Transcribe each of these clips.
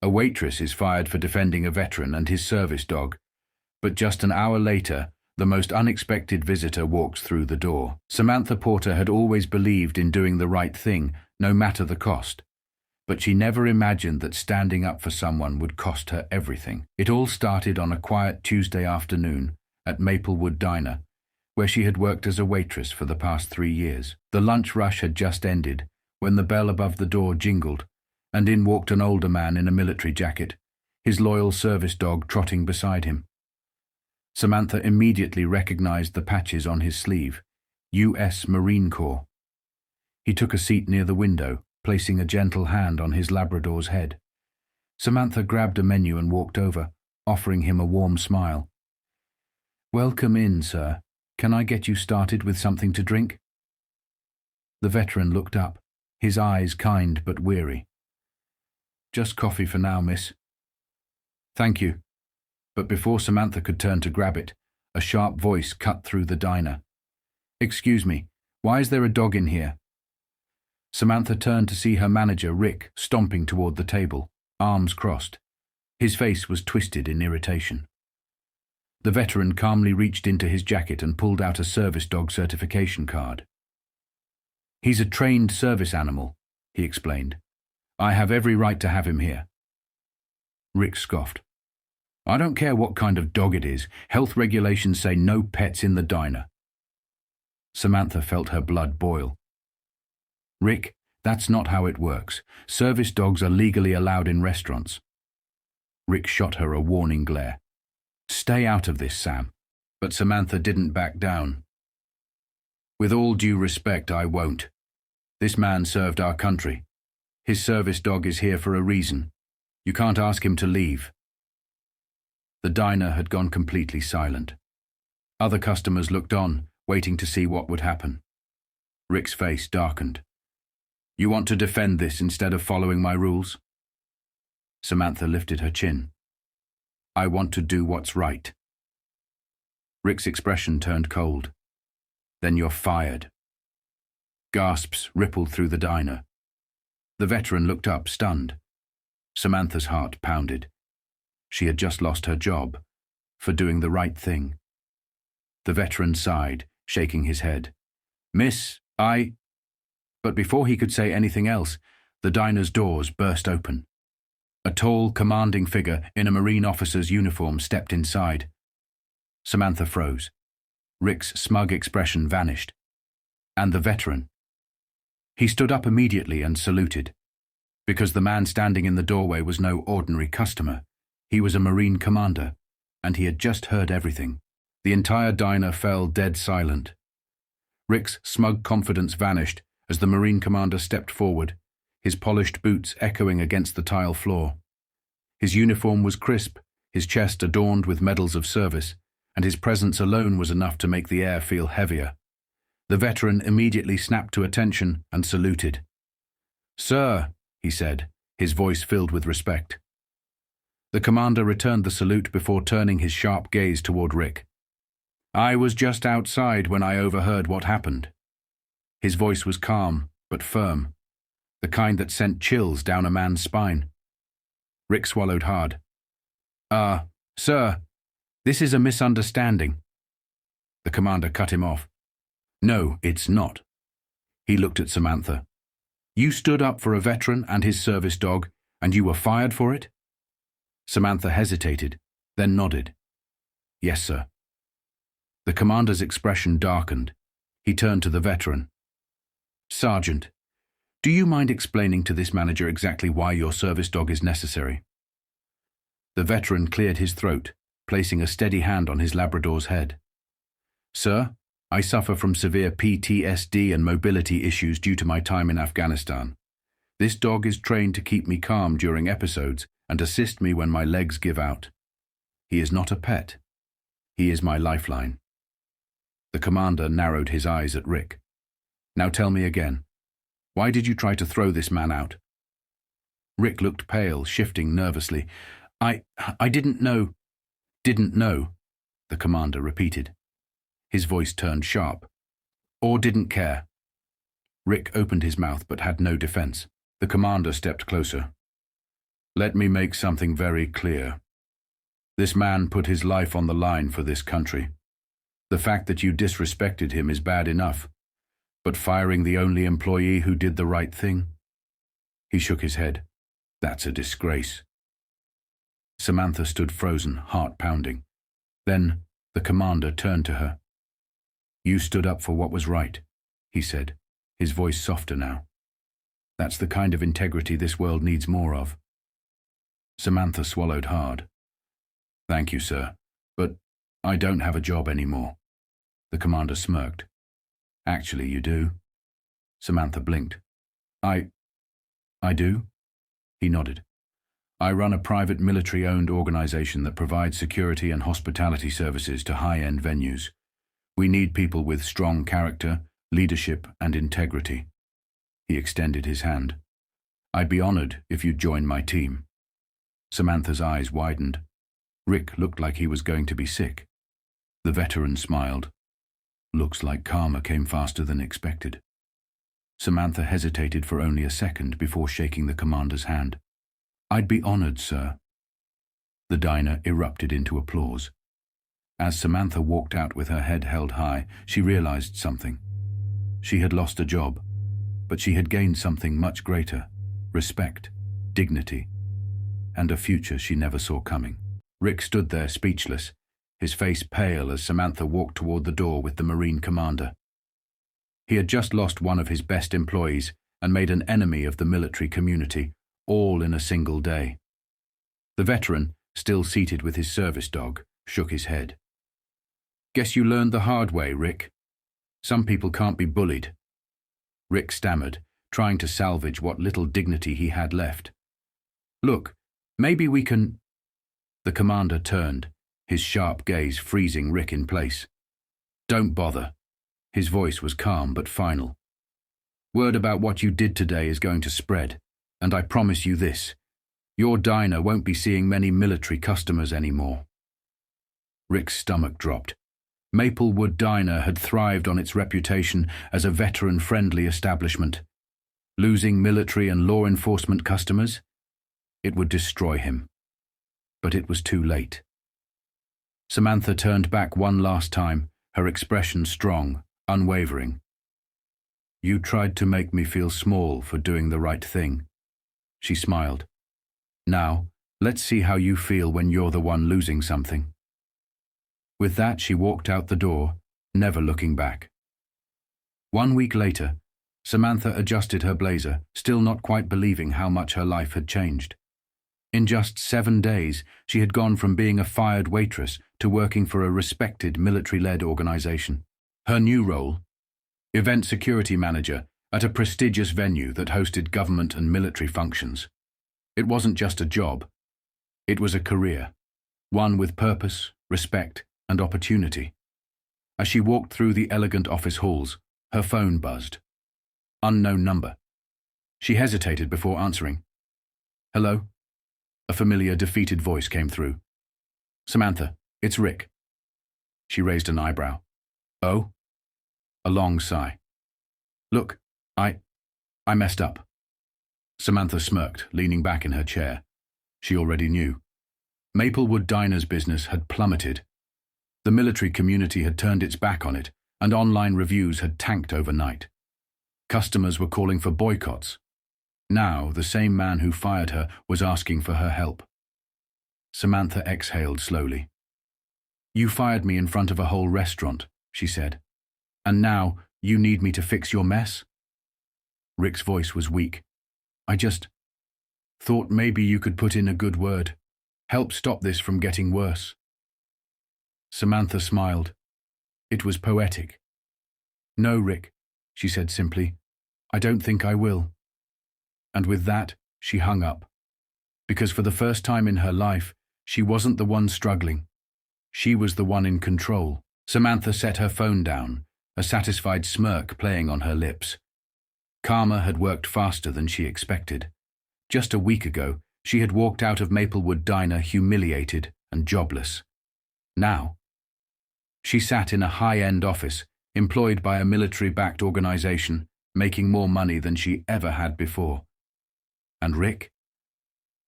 A waitress is fired for defending a veteran and his service dog, but just an hour later, the most unexpected visitor walks through the door. Samantha Porter had always believed in doing the right thing, no matter the cost. But she never imagined that standing up for someone would cost her everything. It all started on a quiet Tuesday afternoon at Maplewood Diner, where she had worked as a waitress for the past 3 years. The lunch rush had just ended when the bell above the door jingled, and in walked an older man in a military jacket, his loyal service dog trotting beside him. Samantha immediately recognized the patches on his sleeve, U.S. Marine Corps. He took a seat near the window, placing a gentle hand on his Labrador's head. Samantha grabbed a menu and walked over, offering him a warm smile. "Welcome in, sir. Can I get you started with something to drink?" The veteran looked up, his eyes kind but weary. "Just coffee for now, miss." "Thank you." But before Samantha could turn to grab it, a sharp voice cut through the diner. "Excuse me, why is there a dog in here?" Samantha turned to see her manager, Rick, stomping toward the table, arms crossed. His face was twisted in irritation. The veteran calmly reached into his jacket and pulled out a service dog certification card. "He's a trained service animal," he explained. "I have every right to have him here." Rick scoffed. "I don't care what kind of dog it is. Health regulations say no pets in the diner." Samantha felt her blood boil. "Rick, that's not how it works. Service dogs are legally allowed in restaurants." Rick shot her a warning glare. "Stay out of this, Sam." But Samantha didn't back down. "With all due respect, I won't. This man served our country. His service dog is here for a reason. You can't ask him to leave." The diner had gone completely silent. Other customers looked on, waiting to see what would happen. Rick's face darkened. "You want to defend this instead of following my rules?" Samantha lifted her chin. "I want to do what's right." Rick's expression turned cold. "Then you're fired." Gasps rippled through the diner. The veteran looked up, stunned. Samantha's heart pounded. She had just lost her job, for doing the right thing. The veteran sighed, shaking his head. "Miss, I—" But before he could say anything else, the diner's doors burst open. A tall, commanding figure in a Marine officer's uniform stepped inside. Samantha froze. Rick's smug expression vanished. And the veteran. He stood up immediately and saluted. Because the man standing in the doorway was no ordinary customer. He was a Marine commander, and he had just heard everything. The entire diner fell dead silent. Rick's smug confidence vanished as the Marine commander stepped forward, his polished boots echoing against the tile floor. His uniform was crisp, his chest adorned with medals of service, and his presence alone was enough to make the air feel heavier. The veteran immediately snapped to attention and saluted. "Sir," he said, his voice filled with respect. The commander returned the salute before turning his sharp gaze toward Rick. "I was just outside when I overheard what happened." His voice was calm, but firm, the kind that sent chills down a man's spine. Rick swallowed hard. Sir, this is a misunderstanding." The commander cut him off. "No, it's not." He looked at Samantha. "You stood up for a veteran and his service dog, and you were fired for it?" Samantha hesitated, then nodded. "Yes, sir." The commander's expression darkened. He turned to the veteran. "Sergeant, do you mind explaining to this manager exactly why your service dog is necessary?" The veteran cleared his throat, placing a steady hand on his Labrador's head. "Sir, I suffer from severe PTSD and mobility issues due to my time in Afghanistan. This dog is trained to keep me calm during episodes and assist me when my legs give out. He is not a pet. He is my lifeline." The commander narrowed his eyes at Rick. "Now tell me again. Why did you try to throw this man out?" Rick looked pale, shifting nervously. I didn't know." "Didn't know," the commander repeated. His voice turned sharp. "Or didn't care." Rick opened his mouth but had no defense. The commander stepped closer. Let me make something very clear. This man put his life on the line for this country. The fact that you disrespected him is bad enough, but firing the only employee who did the right thing? He shook his head. That's a disgrace. Samantha stood frozen, heart pounding. Then the commander turned to her. You stood up for what was right, he said, his voice softer now. That's the kind of integrity this world needs more of. Samantha swallowed hard. Thank you, sir, but I don't have a job anymore. The commander smirked. Actually, you do. Samantha blinked. I do? He nodded. I run a private military-owned organization that provides security and hospitality services to high-end venues. We need people with strong character, leadership, and integrity. He extended his hand. I'd be honored if you'd join my team. Samantha's eyes widened. Rick looked like he was going to be sick. The veteran smiled. Looks like karma came faster than expected. Samantha hesitated for only a second before shaking the commander's hand. I'd be honored, sir. The diner erupted into applause. As Samantha walked out with her head held high, she realized something. She had lost a job, but she had gained something much greater: respect, dignity, and a future she never saw coming. Rick stood there speechless, his face pale as Samantha walked toward the door with the Marine commander. He had just lost one of his best employees and made an enemy of the military community, all in a single day. The veteran, still seated with his service dog, shook his head. Guess you learned the hard way, Rick. Some people can't be bullied. Rick stammered, trying to salvage what little dignity he had left. Look, maybe we can... The commander turned, his sharp gaze freezing Rick in place. Don't bother. His voice was calm but final. Word about what you did today is going to spread, and I promise you this: your diner won't be seeing many military customers anymore. Rick's stomach dropped. Maplewood Diner had thrived on its reputation as a veteran-friendly establishment. Losing military and law enforcement customers? It would destroy him. But it was too late. Samantha turned back one last time, her expression strong, unwavering. You tried to make me feel small for doing the right thing. She smiled. Now, let's see how you feel when you're the one losing something. With that, she walked out the door, never looking back. 1 week later, Samantha adjusted her blazer, still not quite believing how much her life had changed. In just 7 days, she had gone from being a fired waitress to working for a respected military-led organization. Her new role? Event security manager at a prestigious venue that hosted government and military functions. It wasn't just a job. It was a career, one with purpose, respect, and opportunity. As she walked through the elegant office halls, her phone buzzed. Unknown number. She hesitated before answering. Hello? A familiar, defeated voice came through. Samantha, it's Rick. She raised an eyebrow. Oh? A long sigh. Look, I messed up. Samantha smirked, leaning back in her chair. She already knew. Maplewood Diner's business had plummeted. The military community had turned its back on it, and online reviews had tanked overnight. Customers were calling for boycotts. Now, the same man who fired her was asking for her help. Samantha exhaled slowly. You fired me in front of a whole restaurant, she said. And now, you need me to fix your mess? Rick's voice was weak. I just thought maybe you could put in a good word. Help stop this from getting worse. Samantha smiled. It was poetic. No, Rick, she said simply. I don't think I will. And with that, she hung up. Because for the first time in her life, she wasn't the one struggling. She was the one in control. Samantha set her phone down, a satisfied smirk playing on her lips. Karma had worked faster than she expected. Just a week ago, she had walked out of Maplewood Diner humiliated and jobless. Now, she sat in a high-end office, employed by a military-backed organization, making more money than she ever had before. And Rick?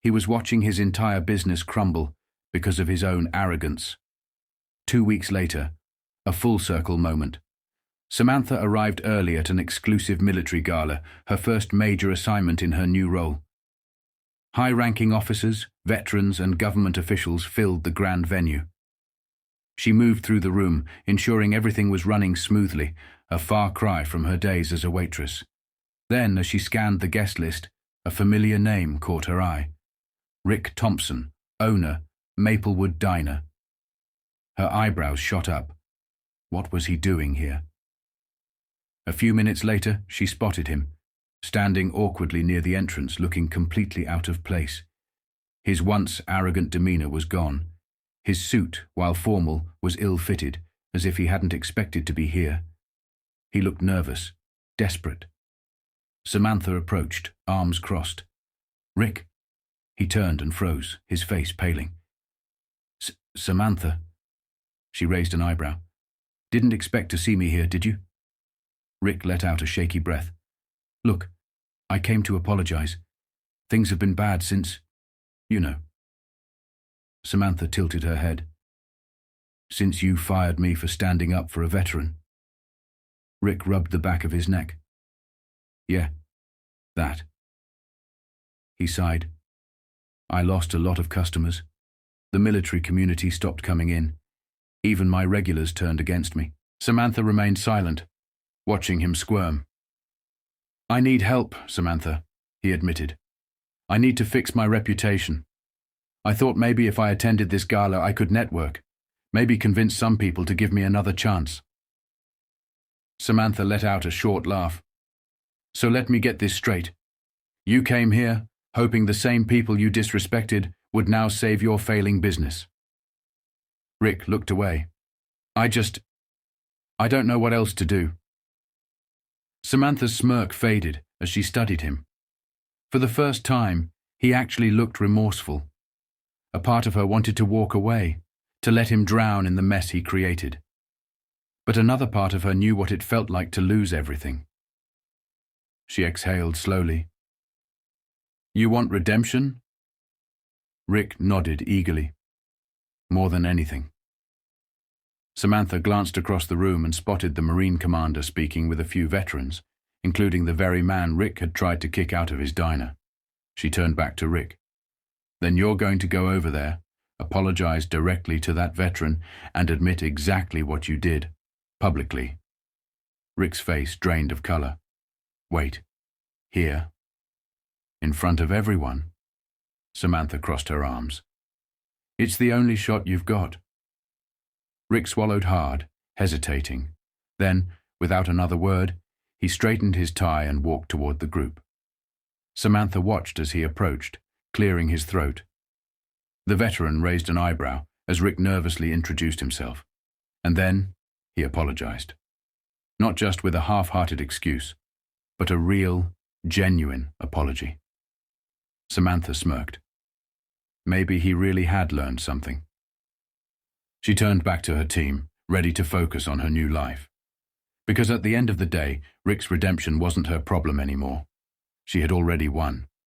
He was watching his entire business crumble because of his own arrogance. 2 weeks later, a full-circle moment. Samantha arrived early at an exclusive military gala, her first major assignment in her new role. High-ranking officers, veterans, and government officials filled the grand venue. She moved through the room, ensuring everything was running smoothly, a far cry from her days as a waitress. Then, as she scanned the guest list, a familiar name caught her eye. Rick Thompson, owner, Maplewood Diner. Her eyebrows shot up. What was he doing here? A few minutes later, she spotted him, standing awkwardly near the entrance, looking completely out of place. His once arrogant demeanor was gone. His suit, while formal, was ill-fitted, as if he hadn't expected to be here. He looked nervous, desperate. Samantha approached, arms crossed. "Rick." He turned and froze, his face paling. "Samantha." She raised an eyebrow. "Didn't expect to see me here, did you?" Rick let out a shaky breath. "Look, I came to apologize. Things have been bad since, you know." Samantha tilted her head. "Since you fired me for standing up for a veteran." Rick rubbed the back of his neck. "Yeah, that." He sighed. "I lost a lot of customers. The military community stopped coming in. Even my regulars turned against me." Samantha remained silent, watching him squirm. "I need help, Samantha," he admitted. "I need to fix my reputation. I thought maybe if I attended this gala I could network, maybe convince some people to give me another chance." Samantha let out a short laugh. "So let me get this straight. You came here, hoping the same people you disrespected would now save your failing business." Rick looked away. I don't know what else to do." Samantha's smirk faded as she studied him. For the first time, he actually looked remorseful. A part of her wanted to walk away, to let him drown in the mess he created. But another part of her knew what it felt like to lose everything. She exhaled slowly. "You want redemption?" Rick nodded eagerly. "More than anything." Samantha glanced across the room and spotted the Marine commander speaking with a few veterans, including the very man Rick had tried to kick out of his diner. She turned back to Rick. "Then you're going to go over there, apologize directly to that veteran, and admit exactly what you did, publicly." Rick's face drained of color. "Wait, here? In front of everyone?" Samantha crossed her arms. "It's the only shot you've got." Rick swallowed hard, hesitating. Then, without another word, he straightened his tie and walked toward the group. Samantha watched as he approached, clearing his throat. The veteran raised an eyebrow as Rick nervously introduced himself. And then he apologized. Not just with a half-hearted excuse, but a real, genuine apology. Samantha smirked. Maybe he really had learned something. She turned back to her team, ready to focus on her new life. Because at the end of the day, Rick's redemption wasn't her problem anymore. She had already won.